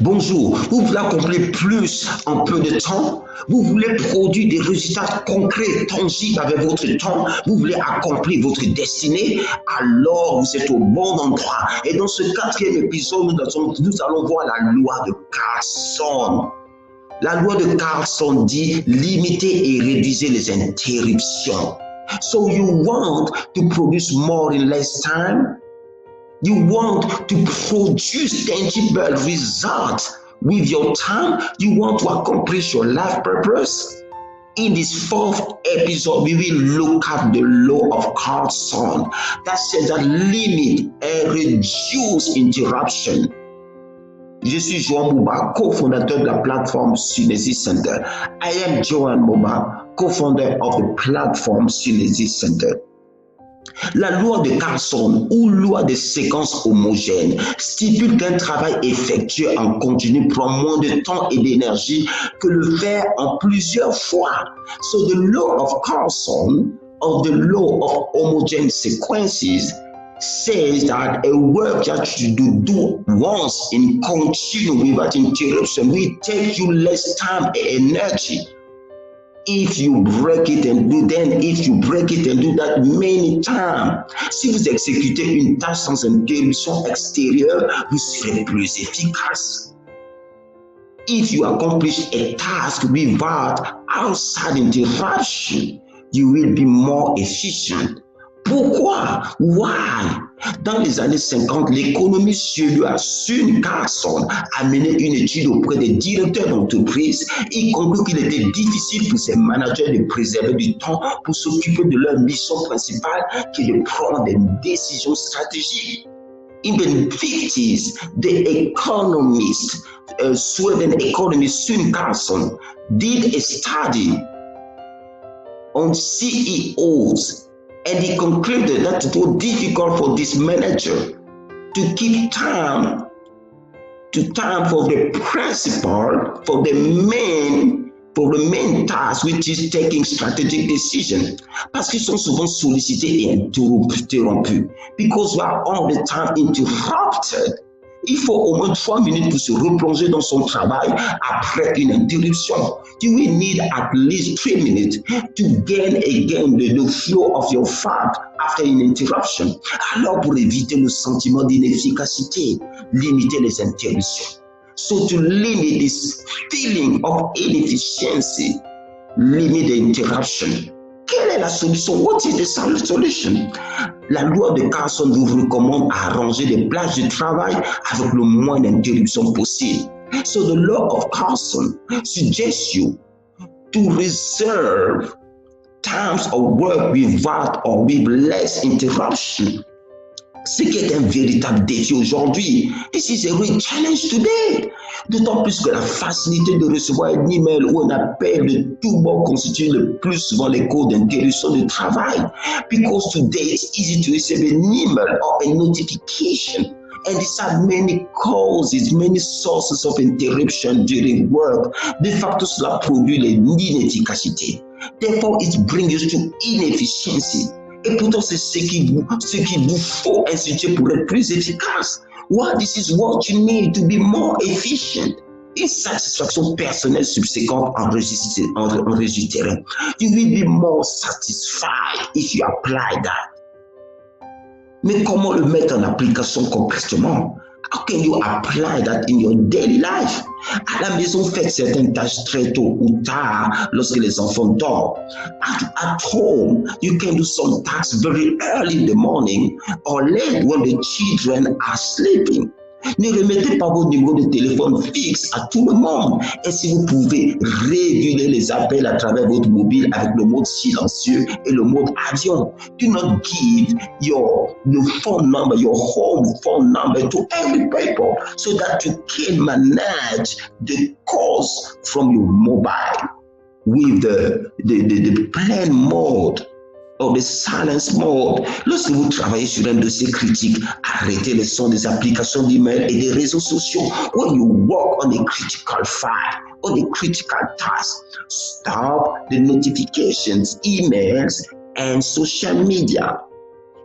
Bonjour, vous voulez accomplir plus en peu de temps? Vous voulez produire des résultats concrets, tangibles avec votre temps? Vous voulez accomplir votre destinée? Alors vous êtes au bon endroit. Et dans ce quatrième épisode, nous allons voir la loi de Carlson. La loi de Carlson dit limiter et réduire les interruptions. So you want to produce more in less time? You want to produce tangible results with your time? You want to accomplish your life purpose? In this fourth episode, we will look at the law of Carlson that says that limit and reduce interruption. Je suis Joan Mouba, co-fondateur de la plateforme Synergy Center. I am Joan Mouba, co-founder of the platform Synergy Center. La loi de Carlson ou loi de séquence homogène stipule qu'un travail effectué en continu prend moins de temps et d'énergie que le faire en plusieurs fois. So the law of Carlson or the law of homogeneous sequences says that a work that you do once in continue without interruption will take you less time and energy. If you break it and do that many times, si vous exécutez une tâche sans interruption extérieure, vous serez plus efficace. If you accomplish a task without outside interruption, you will be more efficient. Pourquoi? Why? Dans les années 50, l'économie suédoise Sune Carlson a mené une étude auprès des directeurs d'entreprise. Il conclut qu'il était difficile pour ces managers de préserver du temps pour s'occuper de leur mission principale qui est de prendre des décisions stratégiques. In the 50s, the economist, Sweden economist Sune Carlson did a study on CEOs. And he concluded that it was difficult for this manager to keep time for the principal, for the main task, which is taking strategic decisions. Parce qu'ils sont souvent sollicités et interrompus. Because we are all the time interrupted. Il faut au moins 3 minutes pour se replonger dans son travail après une interruption. You will need at least 3 minutes to gain again the flow of your thought after an interruption. Alors pour éviter le sentiment d'inefficacité, limiter les interruptions. So to limit this feeling of inefficiency, limit the interruption. Quelle est la solution? What is the solution? La loi de Carlson vous recommande à arranger les plages de travail avec le moins d'interruptions possible. So the law of Carlson suggests you to reserve times of work without or with less interruption. Ce qui est un véritable défi aujourd'hui. This is a real challenge today. D'autant plus que la facilité de recevoir un email ou un appel de tout bord constitue le plus souvent les causes d'interruption de travail. Because today it's easy to receive an email or a notification. And these are many causes, many sources of interruption during work. De facto, cela produit l'inefficacité. Therefore, it brings you to inefficiency. Et pourtant, c'est ce qu'il vous faut instituer pour être plus efficace. Well, this is what you need to be more efficient. Une satisfaction personnelle subséquente enregistrée. You will be more satisfied if you apply that. Mais comment le mettre en application concrètement? How can you apply that in your daily life? À la maison, faites certaines tâches très tôt ou tard lorsque les enfants dorment. At home, you can do some tasks very early in the morning or late when the children are sleeping. Ne remettez pas vos numéros de téléphone fixe à tout le monde. Et si vous pouvez réguler les appels à travers votre mobile avec le mode silencieux et le mode avion. Do not give your phone number, your home phone number to every people so that you can manage the calls from your mobile with the plane mode. Or the silence mode. Lorsque vous travaillez sur un dossier critique, arrêtez le son des applications d'email et des réseaux sociaux. When you work on a critical file, on a critical task, stop the notifications, emails, and social media.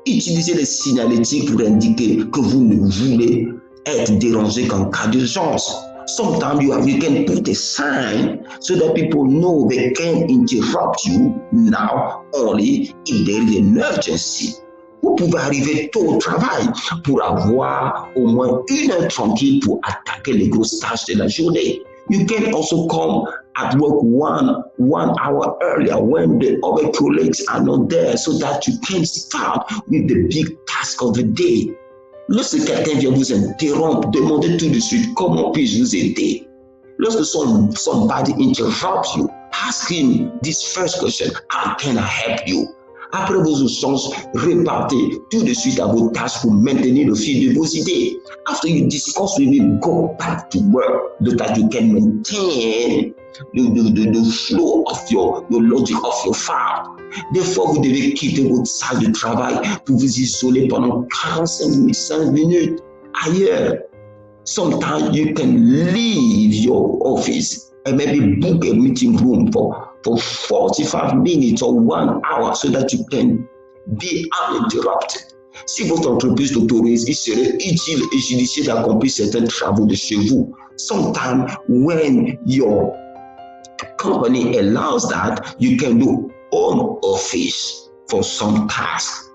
Utilisez les signalétiques pour indiquer que vous ne voulez être dérangé qu'en cas d'urgence. Sometimes you can put a sign so that people know they can interrupt you now only if there is an urgency. Vous pouvez arriver tôt au travail pour avoir au moins 1 heure tranquille pour attaquer les grosses tâches de la journée. You can also come at work one hour earlier when the other colleagues are not there so that you can start with the big task of the day. Lorsque quelqu'un vient vous interrompre, demandez tout de suite comment puis-je vous aider. Lorsque somebody interrupts you, ask him this first question: how can I help you? Après vos échanges, repartez tout de suite à vos tâches pour maintenir le fil de vos idées. After you discuss with him, go back to work so that you can maintain the flow of your logic of your file. Des fois, vous devez quitter votre salle de travail pour vous isoler pendant 45 minutes, 5 minutes ailleurs. Sometimes you can leave your office and maybe book a meeting room for 45 minutes or 1 hour so that you can be uninterrupted. Si votre entreprise l'autorise, il serait utile et judicieux d'accomplir certains travaux de chez vous. Sometimes when your company allows that, you can do home office for some tasks.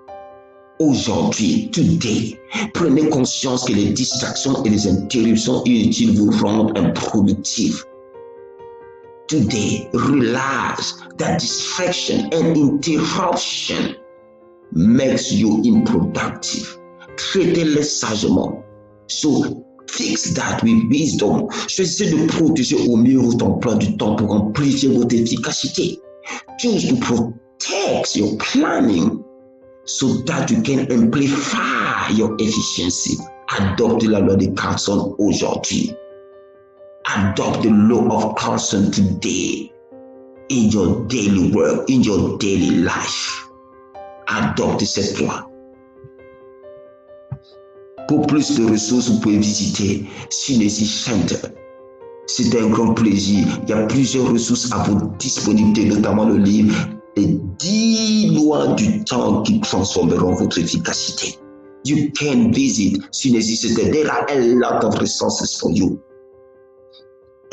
Aujourd'hui, today, prenez conscience que les distractions et les interruptions inutiles vous rendent improductifs. Today, realize that distraction and interruption makes you unproductive. Traitez-les sagement. So, fix that with wisdom. Choisissez de protéger au mieux votre emploi du temps pour amplifier votre efficacité. Choose to protect your planning so that you can amplify your efficiency. Adoptez la loi de Carlson aujourd'hui. Adopt the law of Carlson today in your daily work, in your daily life. Adoptez cette loi. Pour plus de ressources, vous pouvez visiter Synergy Center. C'est un grand plaisir. Il y a plusieurs ressources à votre disponibilité, notamment le livre Les 10 lois du temps qui transformeront votre efficacité. You can visit Synergy Center. There are a lot of resources for you.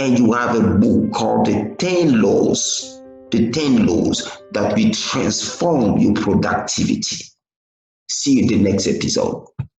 And you have a book called The 10 Laws that will transform your productivity. See you in the next episode.